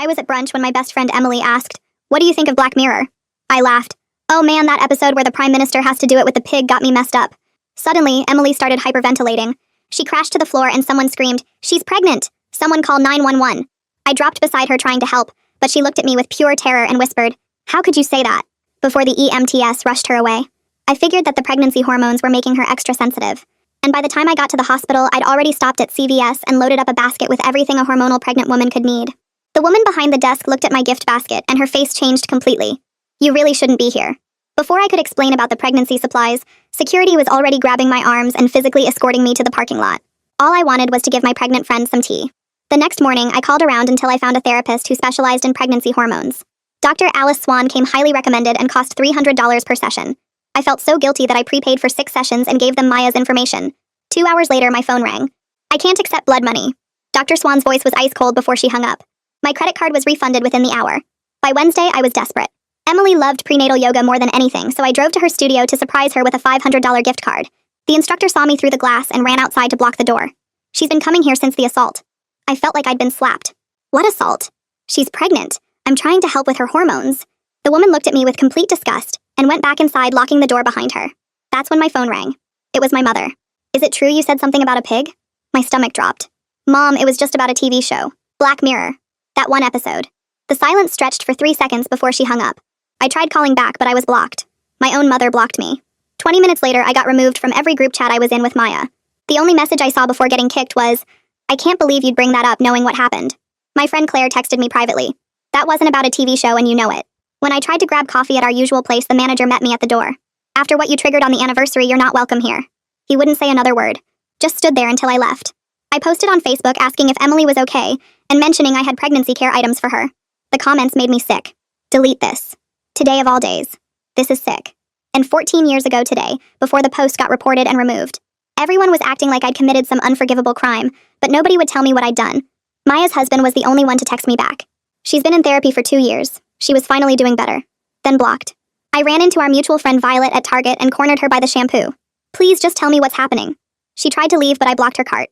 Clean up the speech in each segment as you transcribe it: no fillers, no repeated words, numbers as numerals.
I was at brunch when my best friend Emily asked, "What do you think of Black Mirror?" I laughed. "Oh man, that episode where the Prime Minister has to do it with the pig got me messed up." Suddenly, Emily started hyperventilating. She crashed to the floor and someone screamed, "She's pregnant! Someone call 911. I dropped beside her trying to help, but she looked at me with pure terror and whispered, "How could you say that?" before the EMTs rushed her away. I figured that the pregnancy hormones were making her extra sensitive. And by the time I got to the hospital, I'd already stopped at CVS and loaded up a basket with everything a hormonal pregnant woman could need. The woman behind the desk looked at my gift basket and her face changed completely. "You really shouldn't be here." Before I could explain about the pregnancy supplies, security was already grabbing my arms and physically escorting me to the parking lot. All I wanted was to give my pregnant friend some tea. The next morning, I called around until I found a therapist who specialized in pregnancy hormones. Dr. Alice Swan came highly recommended and cost $300 per session. I felt so guilty that I prepaid for 6 sessions and gave them Maya's information. 2 hours later, my phone rang. "I can't accept blood money." Dr. Swan's voice was ice cold before she hung up. My credit card was refunded within the hour. By Wednesday, I was desperate. Emily loved prenatal yoga more than anything, so I drove to her studio to surprise her with a $500 gift card. The instructor saw me through the glass and ran outside to block the door. "She's been coming here since the assault." I felt like I'd been slapped. "What assault?" "She's pregnant. I'm trying to help with her hormones." The woman looked at me with complete disgust and went back inside, locking the door behind her. That's when my phone rang. It was my mother. "Is it true you said something about a pig?" My stomach dropped. "Mom, it was just about a TV show. Black Mirror. That one episode." The silence stretched for 3 seconds before she hung up. I tried calling back, but I was blocked. My own mother blocked me. 20 minutes later, I got removed from every group chat I was in with Maya. The only message I saw before getting kicked was, "I can't believe you'd bring that up knowing what happened." My friend Claire texted me privately. "That wasn't about a TV show and you know it." When I tried to grab coffee at our usual place, the manager met me at the door. "After what you triggered on the anniversary, you're not welcome here." He wouldn't say another word. Just stood there until I left. I posted on Facebook asking if Emily was okay and mentioning I had pregnancy care items for her. The comments made me sick. "Delete this. Today of all days. This is sick." And 14 years ago today, before the post got reported and removed. Everyone was acting like I'd committed some unforgivable crime, but nobody would tell me what I'd done. Maya's husband was the only one to text me back. "She's been in therapy for 2 years. She was finally doing better." Then blocked. I ran into our mutual friend Violet at Target and cornered her by the shampoo. "Please just tell me what's happening." She tried to leave, but I blocked her cart.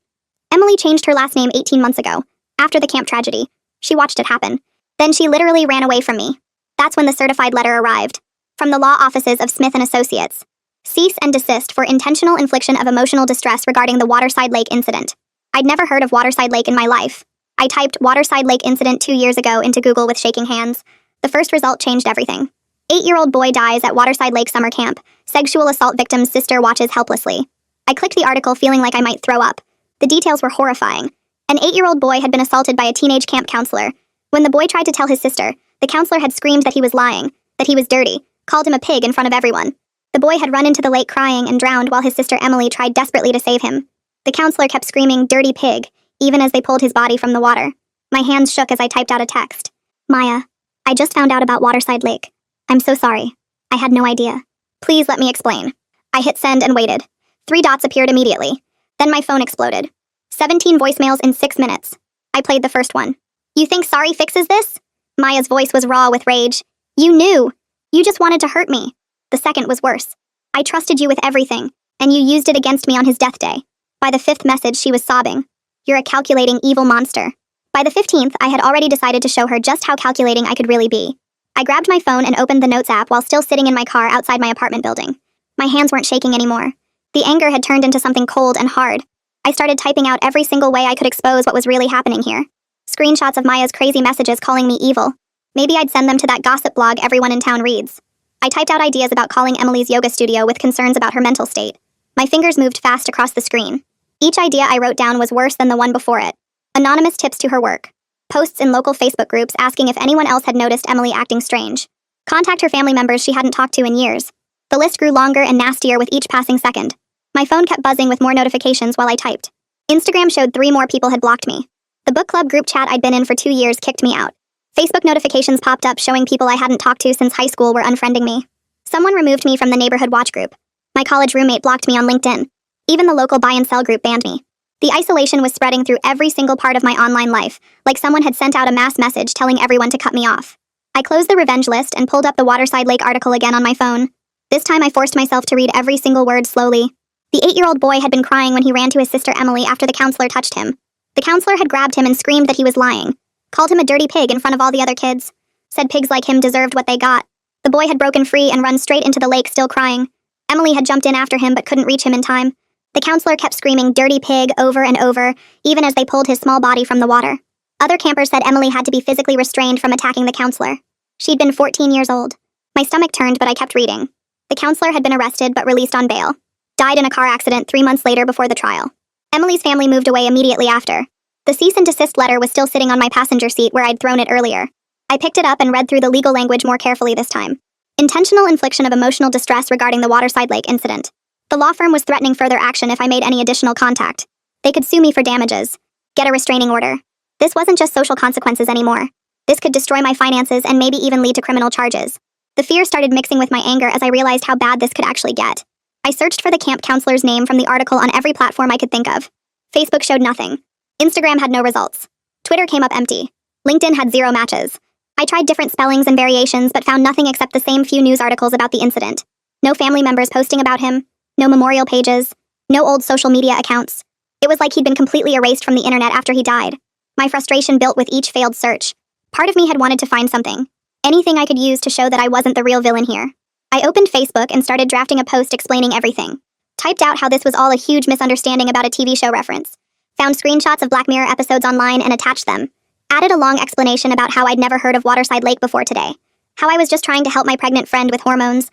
Emily changed her last name 18 months ago, after the camp tragedy. She watched it happen. Then she literally ran away from me. That's when the certified letter arrived. From the law offices of Smith & Associates. Cease and desist for intentional infliction of emotional distress regarding the Waterside Lake incident. I'd never heard of Waterside Lake in my life. I typed Waterside Lake incident 2 years ago into Google with shaking hands. The first result changed everything. 8-year-old boy dies at Waterside Lake summer camp. Sexual assault victim's sister watches helplessly. I clicked the article feeling like I might throw up. The details were horrifying. An 8-year-old boy had been assaulted by a teenage camp counselor. When the boy tried to tell his sister, the counselor had screamed that he was lying, that he was dirty, called him a pig in front of everyone. The boy had run into the lake crying and drowned while his sister Emily tried desperately to save him. The counselor kept screaming, "Dirty pig," even as they pulled his body from the water. My hands shook as I typed out a text. "Maya, I just found out about Waterside Lake. I'm so sorry. I had no idea. Please let me explain." I hit send and waited. 3 dots appeared immediately. Then my phone exploded. 17 voicemails in 6 minutes. I played the first one. "You think sorry fixes this?" Maya's voice was raw with rage. "You knew. You just wanted to hurt me." The second was worse. "I trusted you with everything, and you used it against me on his death day." By the 5th message, she was sobbing. "You're a calculating, evil monster." By the 15th, I had already decided to show her just how calculating I could really be. I grabbed my phone and opened the Notes app while still sitting in my car outside my apartment building. My hands weren't shaking anymore. The anger had turned into something cold and hard. I started typing out every single way I could expose what was really happening here. Screenshots of Maya's crazy messages calling me evil. Maybe I'd send them to that gossip blog everyone in town reads. I typed out ideas about calling Emily's yoga studio with concerns about her mental state. My fingers moved fast across the screen. Each idea I wrote down was worse than the one before it. Anonymous tips to her work. Posts in local Facebook groups asking if anyone else had noticed Emily acting strange. Contact her family members she hadn't talked to in years. The list grew longer and nastier with each passing second. My phone kept buzzing with more notifications while I typed. Instagram showed 3 more people had blocked me. The book club group chat I'd been in for 2 years kicked me out. Facebook notifications popped up showing people I hadn't talked to since high school were unfriending me. Someone removed me from the neighborhood watch group. My college roommate blocked me on LinkedIn. Even the local buy and sell group banned me. The isolation was spreading through every single part of my online life, like someone had sent out a mass message telling everyone to cut me off. I closed the revenge list and pulled up the Waterside Lake article again on my phone. This time I forced myself to read every single word slowly. The 8-year-old boy had been crying when he ran to his sister Emily after the counselor touched him. The counselor had grabbed him and screamed that he was lying. Called him a dirty pig in front of all the other kids. Said pigs like him deserved what they got. The boy had broken free and run straight into the lake, still crying. Emily had jumped in after him but couldn't reach him in time. The counselor kept screaming "dirty pig" over and over, even as they pulled his small body from the water. Other campers said Emily had to be physically restrained from attacking the counselor. She'd been 14 years old. My stomach turned, but I kept reading. The counselor had been arrested but released on bail. Died in a car accident 3 months later before the trial. Emily's family moved away immediately after. The cease and desist letter was still sitting on my passenger seat where I'd thrown it earlier. I picked it up and read through the legal language more carefully this time. Intentional infliction of emotional distress regarding the Waterside Lake incident. The law firm was threatening further action if I made any additional contact. They could sue me for damages. Get a restraining order. This wasn't just social consequences anymore. This could destroy my finances and maybe even lead to criminal charges. The fear started mixing with my anger as I realized how bad this could actually get. I searched for the camp counselor's name from the article on every platform I could think of. Facebook showed nothing. Instagram had no results. Twitter came up empty. LinkedIn had 0 matches. I tried different spellings and variations but found nothing except the same few news articles about the incident. No family members posting about him. No memorial pages. No old social media accounts. It was like he'd been completely erased from the internet after he died. My frustration built with each failed search. Part of me had wanted to find something. Anything I could use to show that I wasn't the real villain here. I opened Facebook and started drafting a post explaining everything. Typed out how this was all a huge misunderstanding about a TV show reference. Found screenshots of Black Mirror episodes online and attached them. Added a long explanation about how I'd never heard of Waterside Lake before today. How I was just trying to help my pregnant friend with hormones.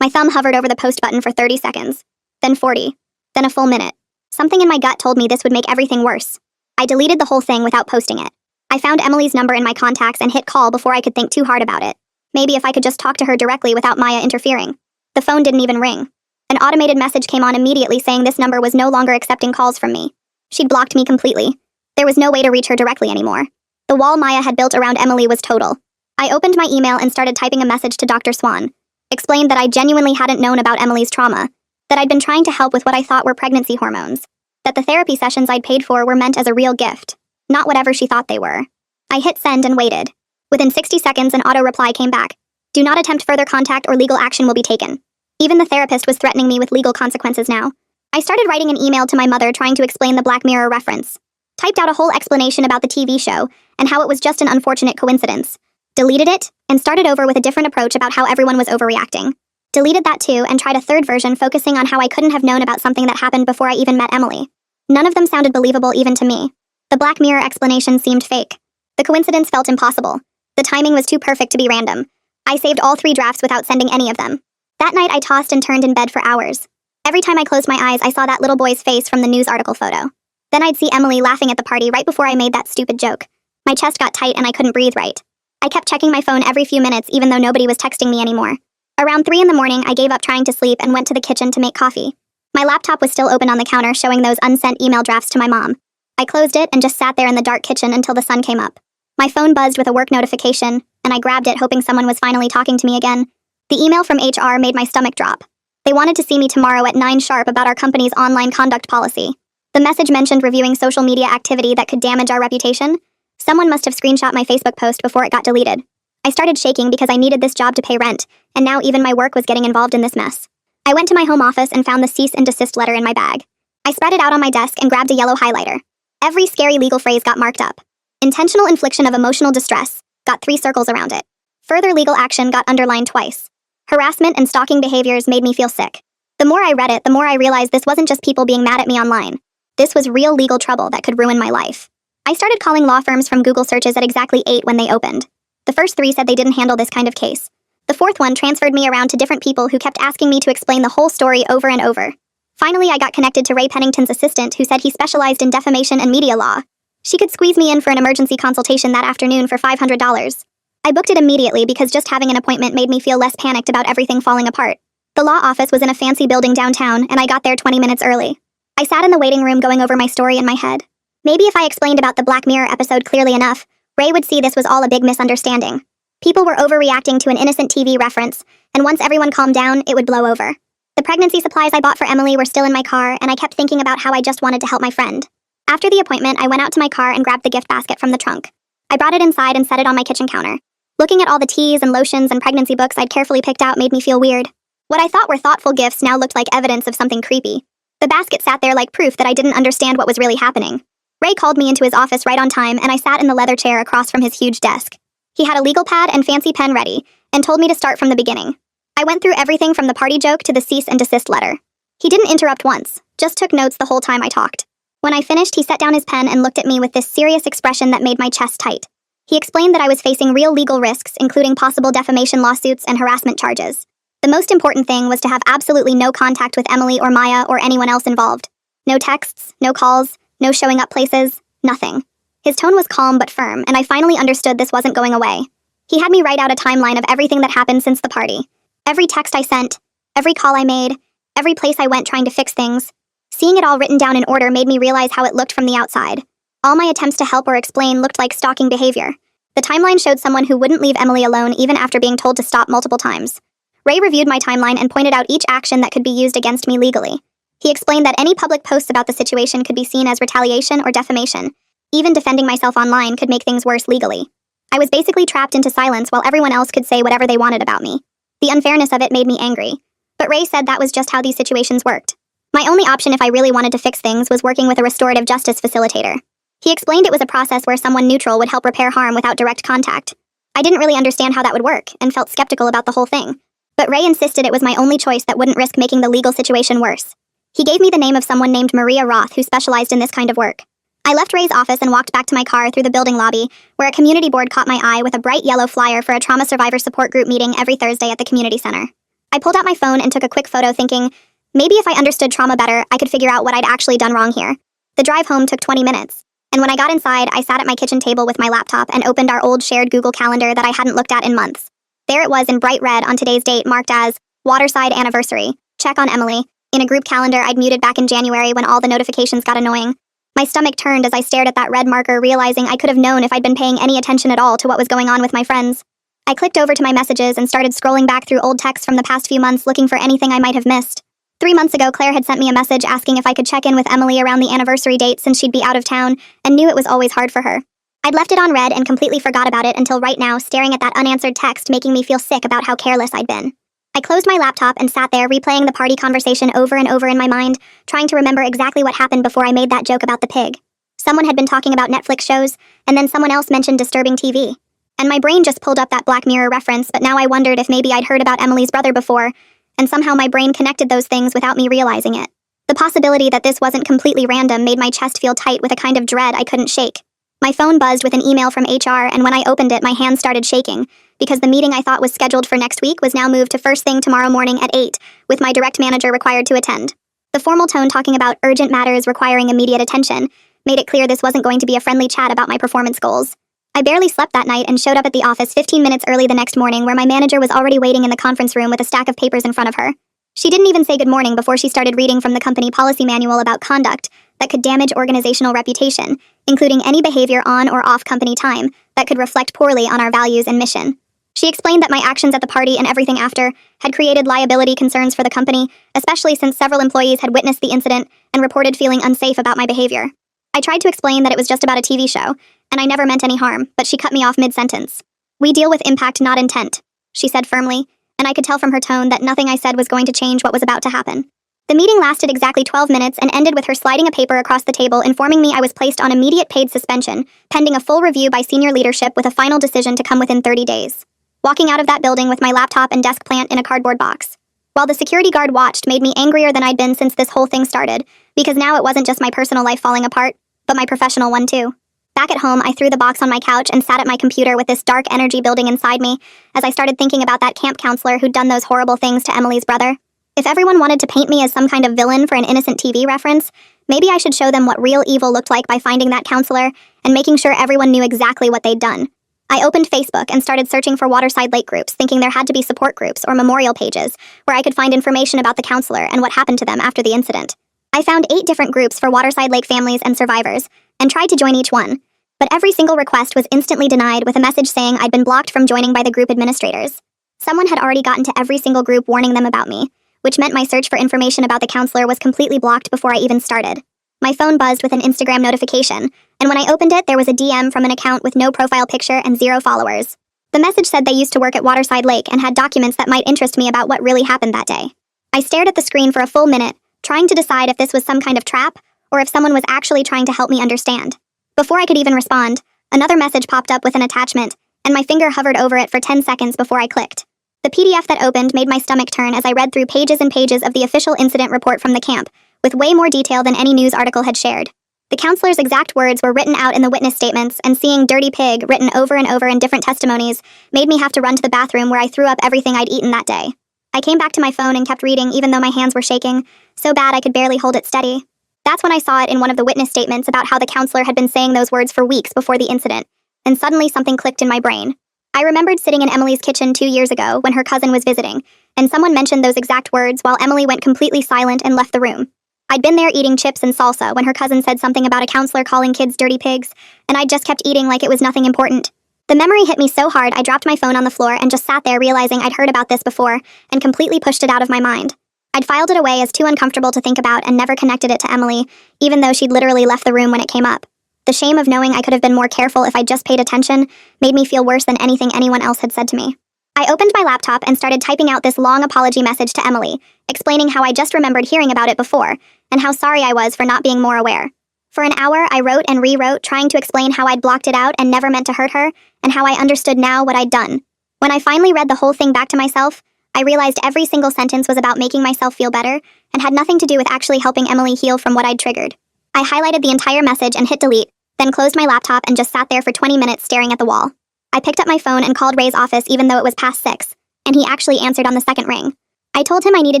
My thumb hovered over the post button for 30 seconds. Then 40. Then a full minute. Something in my gut told me this would make everything worse. I deleted the whole thing without posting it. I found Emily's number in my contacts and hit call before I could think too hard about it. Maybe if I could just talk to her directly without Maya interfering. The phone didn't even ring. An automated message came on immediately saying this number was no longer accepting calls from me. She'd blocked me completely. There was no way to reach her directly anymore. The wall Maya had built around Emily was total. I opened my email and started typing a message to Dr. Swan. Explained that I genuinely hadn't known about Emily's trauma. That I'd been trying to help with what I thought were pregnancy hormones. That the therapy sessions I'd paid for were meant as a real gift. Not whatever she thought they were. I hit send and waited. Within 60 seconds, an auto reply came back. Do not attempt further contact or legal action will be taken. Even the therapist was threatening me with legal consequences now. I started writing an email to my mother trying to explain the Black Mirror reference. Typed out a whole explanation about the TV show and how it was just an unfortunate coincidence. Deleted it and started over with a different approach about how everyone was overreacting. Deleted that too and tried a third version focusing on how I couldn't have known about something that happened before I even met Emily. None of them sounded believable even to me. The Black Mirror explanation seemed fake. The coincidence felt impossible. The timing was too perfect to be random. I saved all 3 drafts without sending any of them. That night I tossed and turned in bed for hours. Every time I closed my eyes I saw that little boy's face from the news article photo. Then I'd see Emily laughing at the party right before I made that stupid joke. My chest got tight and I couldn't breathe right. I kept checking my phone every few minutes even though nobody was texting me anymore. Around 3 in the morning I gave up trying to sleep and went to the kitchen to make coffee. My laptop was still open on the counter showing those unsent email drafts to my mom. I closed it and just sat there in the dark kitchen until the sun came up. My phone buzzed with a work notification, and I grabbed it hoping someone was finally talking to me again. The email from HR made my stomach drop. They wanted to see me tomorrow at 9 sharp about our company's online conduct policy. The message mentioned reviewing social media activity that could damage our reputation. Someone must have screenshot my Facebook post before it got deleted. I started shaking because I needed this job to pay rent, and now even my work was getting involved in this mess. I went to my home office and found the cease and desist letter in my bag. I spread it out on my desk and grabbed a yellow highlighter. Every scary legal phrase got marked up. Intentional infliction of emotional distress got 3 circles around it. Further legal action got underlined twice. Harassment and stalking behaviors made me feel sick. The more I read it, the more I realized this wasn't just people being mad at me online. This was real legal trouble that could ruin my life. I started calling law firms from Google searches at exactly 8 when they opened. The first 3 said they didn't handle this kind of case. The 4th one transferred me around to different people who kept asking me to explain the whole story over and over. Finally, I got connected to Ray Pennington's assistant who said he specialized in defamation and media law. She could squeeze me in for an emergency consultation that afternoon for $500. I booked it immediately because just having an appointment made me feel less panicked about everything falling apart. The law office was in a fancy building downtown, and I got there 20 minutes early. I sat in the waiting room going over my story in my head. Maybe if I explained about the Black Mirror episode clearly enough, Ray would see this was all a big misunderstanding. People were overreacting to an innocent TV reference, and once everyone calmed down, it would blow over. The pregnancy supplies I bought for Emily were still in my car, and I kept thinking about how I just wanted to help my friend. After the appointment, I went out to my car and grabbed the gift basket from the trunk. I brought it inside and set it on my kitchen counter. Looking at all the teas and lotions and pregnancy books I'd carefully picked out made me feel weird. What I thought were thoughtful gifts now looked like evidence of something creepy. The basket sat there like proof that I didn't understand what was really happening. Ray called me into his office right on time, and I sat in the leather chair across from his huge desk. He had a legal pad and fancy pen ready, and told me to start from the beginning. I went through everything from the party joke to the cease and desist letter. He didn't interrupt once, just took notes the whole time I talked. When I finished, he set down his pen and looked at me with this serious expression that made my chest tight. He explained that I was facing real legal risks, including possible defamation lawsuits and harassment charges. The most important thing was to have absolutely no contact with Emily or Maya or anyone else involved. No texts, no calls, no showing up places, nothing. His tone was calm but firm, and I finally understood this wasn't going away. He had me write out a timeline of everything that happened since the party. Every text I sent, every call I made, every place I went trying to fix things. Seeing it all written down in order made me realize how it looked from the outside. All my attempts to help or explain looked like stalking behavior. The timeline showed someone who wouldn't leave Emily alone even after being told to stop multiple times. Ray reviewed my timeline and pointed out each action that could be used against me legally. He explained that any public posts about the situation could be seen as retaliation or defamation. Even defending myself online could make things worse legally. I was basically trapped into silence while everyone else could say whatever they wanted about me. The unfairness of it made me angry. But Ray said that was just how these situations worked. My only option if I really wanted to fix things was working with a restorative justice facilitator. He explained it was a process where someone neutral would help repair harm without direct contact. I didn't really understand how that would work and felt skeptical about the whole thing. But Ray insisted it was my only choice that wouldn't risk making the legal situation worse. He gave me the name of someone named Maria Roth who specialized in this kind of work. I left Ray's office and walked back to my car through the building lobby, where a community board caught my eye with a bright yellow flyer for a trauma survivor support group meeting every Thursday at the community center. I pulled out my phone and took a quick photo thinking, maybe if I understood trauma better, I could figure out what I'd actually done wrong here. The drive home took 20 minutes, and when I got inside, I sat at my kitchen table with my laptop and opened our old shared Google Calendar that I hadn't looked at in months. There it was in bright red on today's date marked as Waterside Anniversary. Check on Emily. In a group calendar I'd muted back in January when all the notifications got annoying. My stomach turned as I stared at that red marker, realizing I could have known if I'd been paying any attention at all to what was going on with my friends. I clicked over to my messages and started scrolling back through old texts from the past few months looking for anything I might have missed. 3 months ago, Claire had sent me a message asking if I could check in with Emily around the anniversary date since she'd be out of town, and knew it was always hard for her. I'd left it on read and completely forgot about it until right now, staring at that unanswered text making me feel sick about how careless I'd been. I closed my laptop and sat there replaying the party conversation over and over in my mind, trying to remember exactly what happened before I made that joke about the pig. Someone had been talking about Netflix shows, and then someone else mentioned disturbing TV. And my brain just pulled up that Black Mirror reference, but now I wondered if maybe I'd heard about Emily's brother before, and somehow my brain connected those things without me realizing it. The possibility that this wasn't completely random made my chest feel tight with a kind of dread I couldn't shake. My phone buzzed with an email from HR, and when I opened it, my hands started shaking, because the meeting I thought was scheduled for next week was now moved to first thing tomorrow morning at 8, with my direct manager required to attend. The formal tone talking about urgent matters requiring immediate attention made it clear this wasn't going to be a friendly chat about my performance goals. I barely slept that night and showed up at the office 15 minutes early the next morning, where my manager was already waiting in the conference room with a stack of papers in front of her. She didn't even say good morning before she started reading from the company policy manual about conduct that could damage organizational reputation, including any behavior on or off company time that could reflect poorly on our values and mission. She explained that my actions at the party and everything after had created liability concerns for the company, especially since several employees had witnessed the incident and reported feeling unsafe about my behavior. I tried to explain that it was just about a TV show, and I never meant any harm, but she cut me off mid-sentence. "We deal with impact, not intent," she said firmly, and I could tell from her tone that nothing I said was going to change what was about to happen. The meeting lasted exactly 12 minutes and ended with her sliding a paper across the table informing me I was placed on immediate paid suspension, pending a full review by senior leadership with a final decision to come within 30 days. Walking out of that building with my laptop and desk plant in a cardboard box. While the security guard watched made me angrier than I'd been since this whole thing started, because now it wasn't just my personal life falling apart, but my professional one too. Back at home, I threw the box on my couch and sat at my computer with this dark energy building inside me as I started thinking about that camp counselor who'd done those horrible things to Emily's brother. If everyone wanted to paint me as some kind of villain for an innocent TV reference, maybe I should show them what real evil looked like by finding that counselor and making sure everyone knew exactly what they'd done. I opened Facebook and started searching for Waterside Lake groups, thinking there had to be support groups or memorial pages where I could find information about the counselor and what happened to them after the incident. I found 8 different groups for Waterside Lake families and survivors, and tried to join each one, but every single request was instantly denied with a message saying I'd been blocked from joining by the group administrators. Someone had already gotten to every single group warning them about me, which meant my search for information about the counselor was completely blocked before I even started. My phone buzzed with an Instagram notification, and when I opened it, there was a DM from an account with no profile picture and 0 followers. The message said they used to work at Waterside Lake and had documents that might interest me about what really happened that day. I stared at the screen for a full minute, trying to decide if this was some kind of trap, or if someone was actually trying to help me understand. Before I could even respond, another message popped up with an attachment, and my finger hovered over it for 10 seconds before I clicked. The PDF that opened made my stomach turn as I read through pages and pages of the official incident report from the camp, with way more detail than any news article had shared. The counselor's exact words were written out in the witness statements, and seeing "dirty pig" written over and over in different testimonies made me have to run to the bathroom where I threw up everything I'd eaten that day. I came back to my phone and kept reading even though my hands were shaking, so bad I could barely hold it steady. That's when I saw it in one of the witness statements about how the counselor had been saying those words for weeks before the incident, and suddenly something clicked in my brain. I remembered sitting in Emily's kitchen 2 years ago when her cousin was visiting, and someone mentioned those exact words while Emily went completely silent and left the room. I'd been there eating chips and salsa when her cousin said something about a counselor calling kids dirty pigs, and I'd just kept eating like it was nothing important. The memory hit me so hard I dropped my phone on the floor and just sat there realizing I'd heard about this before and completely pushed it out of my mind. I'd filed it away as too uncomfortable to think about and never connected it to Emily, even though she'd literally left the room when it came up. The shame of knowing I could have been more careful if I'd just paid attention made me feel worse than anything anyone else had said to me. I opened my laptop and started typing out this long apology message to Emily, explaining how I just remembered hearing about it before, and how sorry I was for not being more aware. For an hour, I wrote and rewrote, trying to explain how I'd blocked it out and never meant to hurt her, and how I understood now what I'd done. When I finally read the whole thing back to myself, I realized every single sentence was about making myself feel better, and had nothing to do with actually helping Emily heal from what I'd triggered. I highlighted the entire message and hit delete, then closed my laptop and just sat there for 20 minutes staring at the wall. I picked up my phone and called Ray's office even though it was past 6, and he actually answered on the second ring. I told him I needed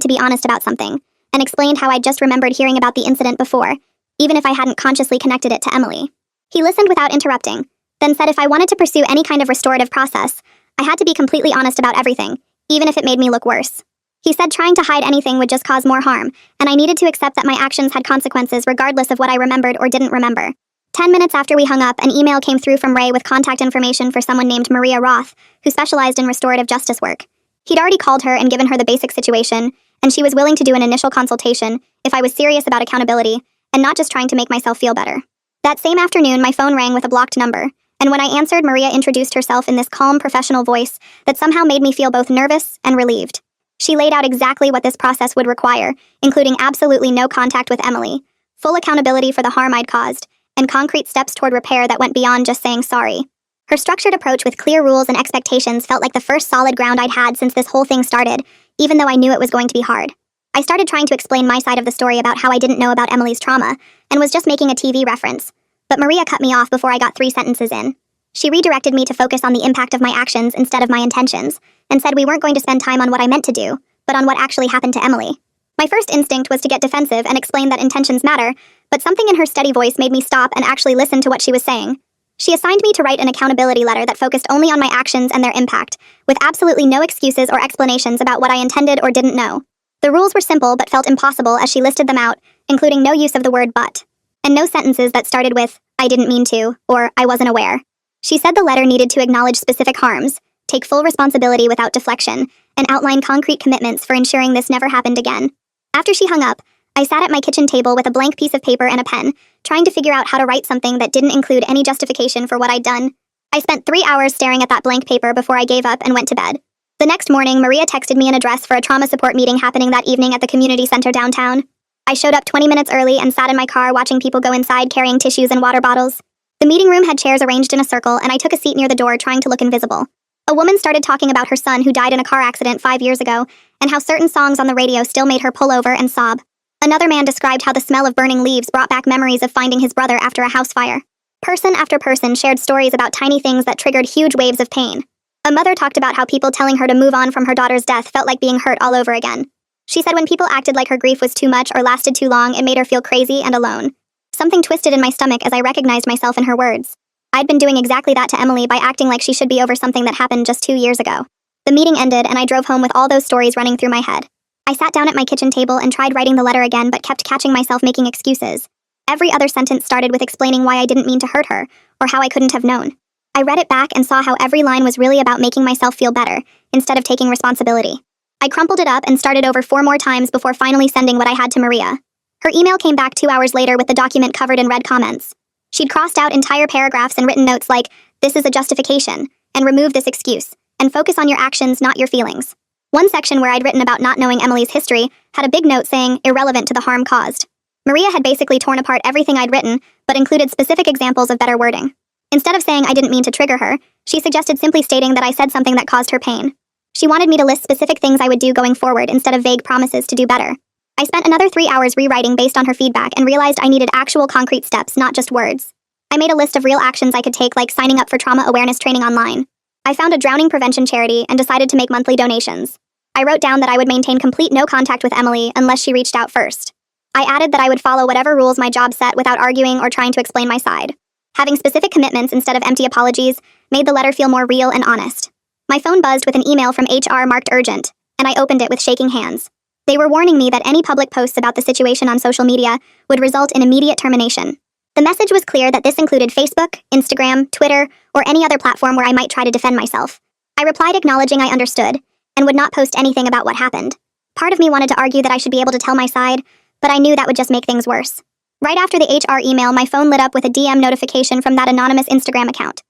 to be honest about something, and explained how I'd just remembered hearing about the incident before, even if I hadn't consciously connected it to Emily. He listened without interrupting, then said if I wanted to pursue any kind of restorative process, I had to be completely honest about everything, even if it made me look worse. He said trying to hide anything would just cause more harm, and I needed to accept that my actions had consequences regardless of what I remembered or didn't remember. 10 minutes after we hung up, an email came through from Ray with contact information for someone named Maria Roth, who specialized in restorative justice work. He'd already called her and given her the basic situation, and she was willing to do an initial consultation if I was serious about accountability and not just trying to make myself feel better. That same afternoon, my phone rang with a blocked number, and when I answered, Maria introduced herself in this calm, professional voice that somehow made me feel both nervous and relieved. She laid out exactly what this process would require, including absolutely no contact with Emily, full accountability for the harm I'd caused, and concrete steps toward repair that went beyond just saying sorry. Her structured approach with clear rules and expectations felt like the first solid ground I'd had since this whole thing started, even though I knew it was going to be hard. I started trying to explain my side of the story about how I didn't know about Emily's trauma, and was just making a TV reference, but Maria cut me off before I got 3 sentences in. She redirected me to focus on the impact of my actions instead of my intentions, and said we weren't going to spend time on what I meant to do, but on what actually happened to Emily. My first instinct was to get defensive and explain that intentions matter, but something in her steady voice made me stop and actually listen to what she was saying. She assigned me to write an accountability letter that focused only on my actions and their impact, with absolutely no excuses or explanations about what I intended or didn't know. The rules were simple but felt impossible as she listed them out, including no use of the word but, and no sentences that started with, "I didn't mean to," or "I wasn't aware." She said the letter needed to acknowledge specific harms, take full responsibility without deflection, and outline concrete commitments for ensuring this never happened again. After she hung up, I sat at my kitchen table with a blank piece of paper and a pen, trying to figure out how to write something that didn't include any justification for what I'd done. I spent 3 hours staring at that blank paper before I gave up and went to bed. The next morning, Maria texted me an address for a trauma support meeting happening that evening at the community center downtown. I showed up 20 minutes early and sat in my car watching people go inside carrying tissues and water bottles. The meeting room had chairs arranged in a circle, and I took a seat near the door trying to look invisible. A woman started talking about her son who died in a car accident 5 years ago, and how certain songs on the radio still made her pull over and sob. Another man described how the smell of burning leaves brought back memories of finding his brother after a house fire. Person after person shared stories about tiny things that triggered huge waves of pain. A mother talked about how people telling her to move on from her daughter's death felt like being hurt all over again. She said when people acted like her grief was too much or lasted too long, it made her feel crazy and alone. Something twisted in my stomach as I recognized myself in her words. I'd been doing exactly that to Emily by acting like she should be over something that happened just 2 years ago. The meeting ended, and I drove home with all those stories running through my head. I sat down at my kitchen table and tried writing the letter again, but kept catching myself making excuses. Every other sentence started with explaining why I didn't mean to hurt her, or how I couldn't have known. I read it back and saw how every line was really about making myself feel better, instead of taking responsibility. I crumpled it up and started over 4 more times before finally sending what I had to Maria. Her email came back 2 hours later with the document covered in red comments. She'd crossed out entire paragraphs and written notes like, "This is a justification," and "remove this excuse," and "focus on your actions, not your feelings." One section where I'd written about not knowing Emily's history had a big note saying, "irrelevant to the harm caused." Maria had basically torn apart everything I'd written, but included specific examples of better wording. Instead of saying I didn't mean to trigger her, she suggested simply stating that I said something that caused her pain. She wanted me to list specific things I would do going forward instead of vague promises to do better. I spent another 3 hours rewriting based on her feedback and realized I needed actual concrete steps, not just words. I made a list of real actions I could take, like signing up for trauma awareness training online. I found a drowning prevention charity and decided to make monthly donations. I wrote down that I would maintain complete no contact with Emily unless she reached out first. I added that I would follow whatever rules my job set without arguing or trying to explain my side. Having specific commitments instead of empty apologies made the letter feel more real and honest. My phone buzzed with an email from HR marked urgent, and I opened it with shaking hands. They were warning me that any public posts about the situation on social media would result in immediate termination. The message was clear that this included Facebook, Instagram, Twitter, or any other platform where I might try to defend myself. I replied acknowledging I understood, and would not post anything about what happened. Part of me wanted to argue that I should be able to tell my side, but I knew that would just make things worse. Right after the HR email, my phone lit up with a DM notification from that anonymous Instagram account.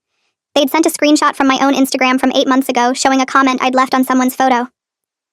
They'd sent a screenshot from my own Instagram from 8 months ago showing a comment I'd left on someone's photo.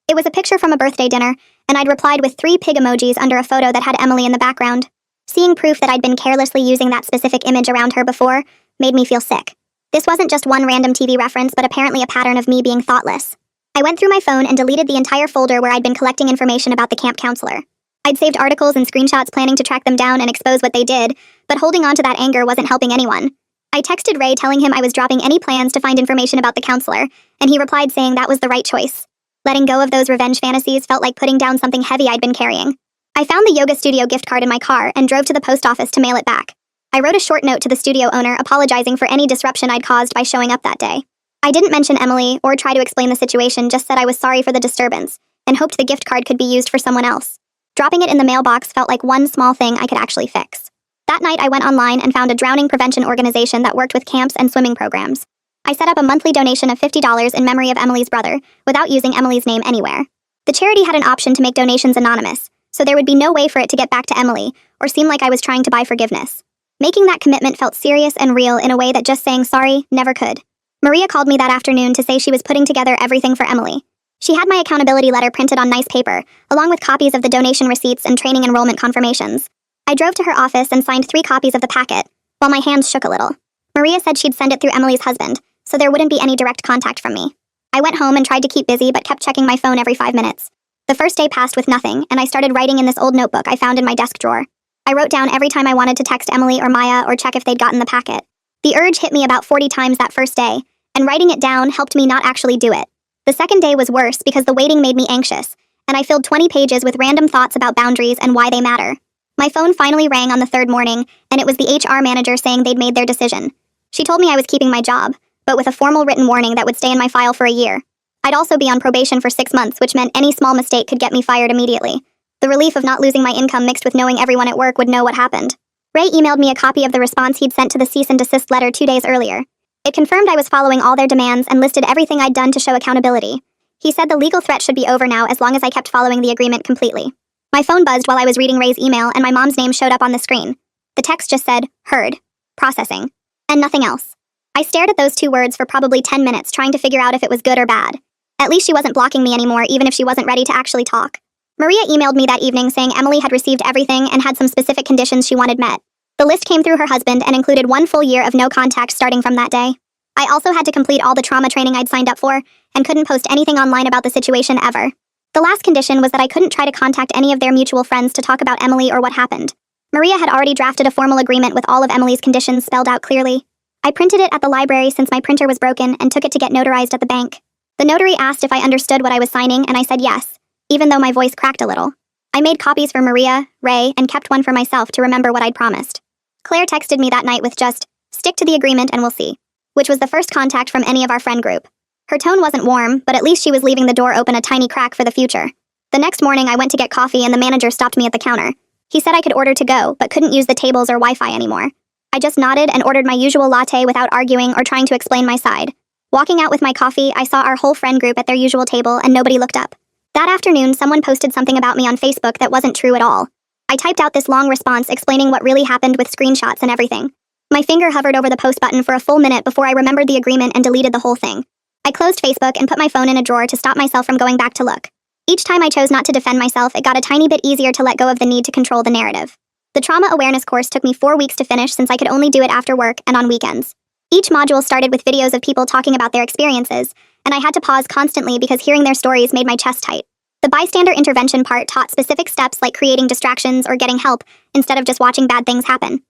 It was a picture from a birthday dinner, and I'd replied with 3 pig emojis under a photo that had Emily in the background. Seeing proof that I'd been carelessly using that specific image around her before made me feel sick. This wasn't just one random TV reference, but apparently a pattern of me being thoughtless. I went through my phone and deleted the entire folder where I'd been collecting information about the camp counselor. I'd saved articles and screenshots planning to track them down and expose what they did, but holding on to that anger wasn't helping anyone. I texted Ray telling him I was dropping any plans to find information about the counselor, and he replied saying that was the right choice. Letting go of those revenge fantasies felt like putting down something heavy I'd been carrying. I found the yoga studio gift card in my car and drove to the post office to mail it back. I wrote a short note to the studio owner apologizing for any disruption I'd caused by showing up that day. I didn't mention Emily or try to explain the situation, just said I was sorry for the disturbance and hoped the gift card could be used for someone else. Dropping it in the mailbox felt like one small thing I could actually fix. That night, I went online and found a drowning prevention organization that worked with camps and swimming programs. I set up a monthly donation of $50 in memory of Emily's brother, without using Emily's name anywhere. The charity had an option to make donations anonymous, so there would be no way for it to get back to Emily or seem like I was trying to buy forgiveness. Making that commitment felt serious and real in a way that just saying sorry never could. Maria called me that afternoon to say she was putting together everything for Emily. She had my accountability letter printed on nice paper, along with copies of the donation receipts and training enrollment confirmations. I drove to her office and signed 3 copies of the packet, while my hands shook a little. Maria said she'd send it through Emily's husband, so there wouldn't be any direct contact from me. I went home and tried to keep busy but kept checking my phone every 5 minutes. The first day passed with nothing, and I started writing in this old notebook I found in my desk drawer. I wrote down every time I wanted to text Emily or Maya or check if they'd gotten the packet. The urge hit me about 40 times that first day, and writing it down helped me not actually do it. The second day was worse because the waiting made me anxious, and I filled 20 pages with random thoughts about boundaries and why they matter. My phone finally rang on the 3rd morning, and it was the HR manager saying they'd made their decision. She told me I was keeping my job, but with a formal written warning that would stay in my file for a year. I'd also be on probation for 6 months, which meant any small mistake could get me fired immediately. The relief of not losing my income mixed with knowing everyone at work would know what happened. Ray emailed me a copy of the response he'd sent to the cease and desist letter 2 days earlier. It confirmed I was following all their demands and listed everything I'd done to show accountability. He said the legal threat should be over now as long as I kept following the agreement completely. My phone buzzed while I was reading Ray's email and my mom's name showed up on the screen. The text just said, "Heard. Processing." And nothing else. I stared at those 2 words for probably 10 minutes trying to figure out if it was good or bad. At least she wasn't blocking me anymore, even if she wasn't ready to actually talk. Maria emailed me that evening saying Emily had received everything and had some specific conditions she wanted met. The list came through her husband and included 1 full year of no contact starting from that day. I also had to complete all the trauma training I'd signed up for and couldn't post anything online about the situation ever. The last condition was that I couldn't try to contact any of their mutual friends to talk about Emily or what happened. Maria had already drafted a formal agreement with all of Emily's conditions spelled out clearly. I printed it at the library since my printer was broken and took it to get notarized at the bank. The notary asked if I understood what I was signing, and I said yes, even though my voice cracked a little. I made copies for Maria, Ray, and kept one for myself to remember what I'd promised. Claire texted me that night with just, "Stick to the agreement and we'll see," which was the first contact from any of our friend group. Her tone wasn't warm, but at least she was leaving the door open a tiny crack for the future. The next morning, I went to get coffee and the manager stopped me at the counter. He said I could order to go, but couldn't use the tables or Wi-Fi anymore. I just nodded and ordered my usual latte without arguing or trying to explain my side. Walking out with my coffee, I saw our whole friend group at their usual table and nobody looked up. That afternoon, someone posted something about me on Facebook that wasn't true at all. I typed out this long response explaining what really happened with screenshots and everything. My finger hovered over the post button for a full minute before I remembered the agreement and deleted the whole thing. I closed Facebook and put my phone in a drawer to stop myself from going back to look. Each time I chose not to defend myself, it got a tiny bit easier to let go of the need to control the narrative. The trauma awareness course took me 4 weeks to finish since I could only do it after work and on weekends. Each module started with videos of people talking about their experiences, and I had to pause constantly because hearing their stories made my chest tight. The bystander intervention part taught specific steps like creating distractions or getting help instead of just watching bad things happen.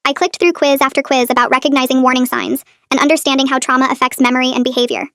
I clicked through quiz after quiz about recognizing warning signs and understanding how trauma affects memory and behavior.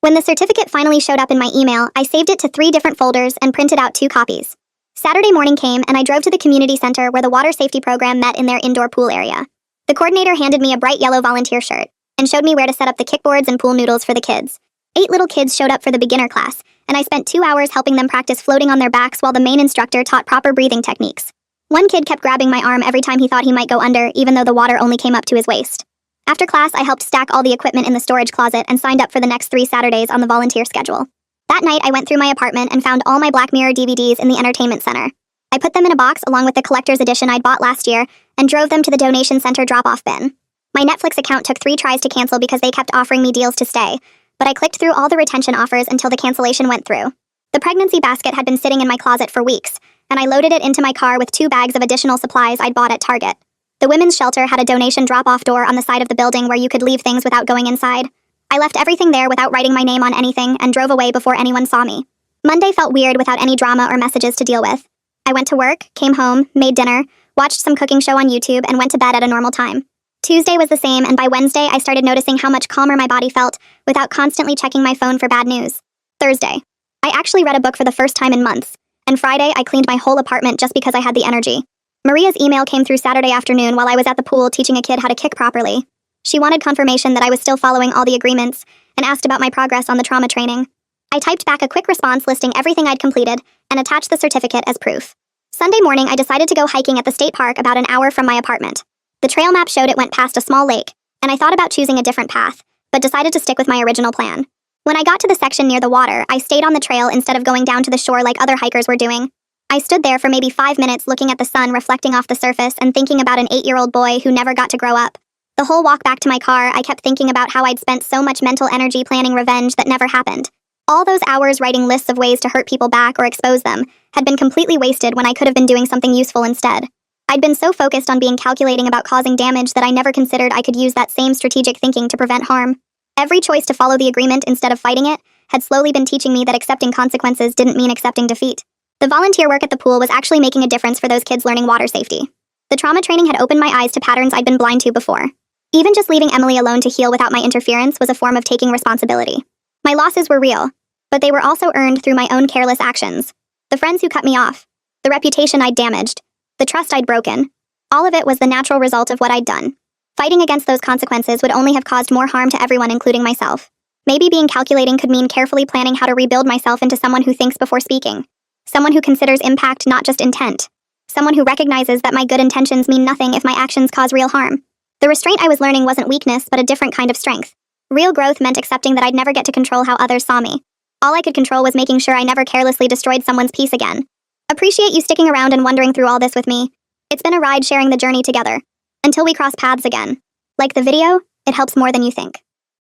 When the certificate finally showed up in my email, I saved it to 3 different folders and printed out 2 copies. Saturday morning came and I drove to the community center where the water safety program met in their indoor pool area. The coordinator handed me a bright yellow volunteer shirt and showed me where to set up the kickboards and pool noodles for the kids. 8 little kids showed up for the beginner class, and I spent 2 hours helping them practice floating on their backs while the main instructor taught proper breathing techniques. One kid kept grabbing my arm every time he thought he might go under, even though the water only came up to his waist. After class, I helped stack all the equipment in the storage closet and signed up for the next 3 Saturdays on the volunteer schedule. That night, I went through my apartment and found all my Black Mirror DVDs in the entertainment center. I put them in a box along with the collector's edition I'd bought last year and drove them to the donation center drop-off bin. My Netflix account took 3 tries to cancel because they kept offering me deals to stay, but I clicked through all the retention offers until the cancellation went through. The pregnancy basket had been sitting in my closet for weeks, and I loaded it into my car with 2 bags of additional supplies I'd bought at Target. The women's shelter had a donation drop-off door on the side of the building where you could leave things without going inside. I left everything there without writing my name on anything and drove away before anyone saw me. Monday felt weird without any drama or messages to deal with. I went to work, came home, made dinner, watched some cooking show on YouTube, and went to bed at a normal time. Tuesday was the same, and by Wednesday I started noticing how much calmer my body felt without constantly checking my phone for bad news. Thursday. I actually read a book for the first time in months, and Friday I cleaned my whole apartment just because I had the energy. Maria's email came through Saturday afternoon while I was at the pool teaching a kid how to kick properly. She wanted confirmation that I was still following all the agreements and asked about my progress on the trauma training. I typed back a quick response listing everything I'd completed and attached the certificate as proof. Sunday morning, I decided to go hiking at the state park about an hour from my apartment. The trail map showed it went past a small lake, and I thought about choosing a different path, but decided to stick with my original plan. When I got to the section near the water, I stayed on the trail instead of going down to the shore like other hikers were doing. I stood there for maybe 5 minutes looking at the sun reflecting off the surface and thinking about an 8-year-old boy who never got to grow up. The whole walk back to my car, I kept thinking about how I'd spent so much mental energy planning revenge that never happened. All those hours writing lists of ways to hurt people back or expose them had been completely wasted when I could have been doing something useful instead. I'd been so focused on being calculating about causing damage that I never considered I could use that same strategic thinking to prevent harm. Every choice to follow the agreement instead of fighting it had slowly been teaching me that accepting consequences didn't mean accepting defeat. The volunteer work at the pool was actually making a difference for those kids learning water safety. The trauma training had opened my eyes to patterns I'd been blind to before. Even just leaving Emily alone to heal without my interference was a form of taking responsibility. My losses were real, but they were also earned through my own careless actions. The friends who cut me off, the reputation I'd damaged, the trust I'd broken. All of it was the natural result of what I'd done. Fighting against those consequences would only have caused more harm to everyone, including myself. Maybe being calculating could mean carefully planning how to rebuild myself into someone who thinks before speaking. Someone who considers impact, not just intent. Someone who recognizes that my good intentions mean nothing if my actions cause real harm. The restraint I was learning wasn't weakness, but a different kind of strength. Real growth meant accepting that I'd never get to control how others saw me. All I could control was making sure I never carelessly destroyed someone's peace again. Appreciate you sticking around and wondering through all this with me. It's been a ride sharing the journey together. Until we cross paths again. Like the video, it helps more than you think.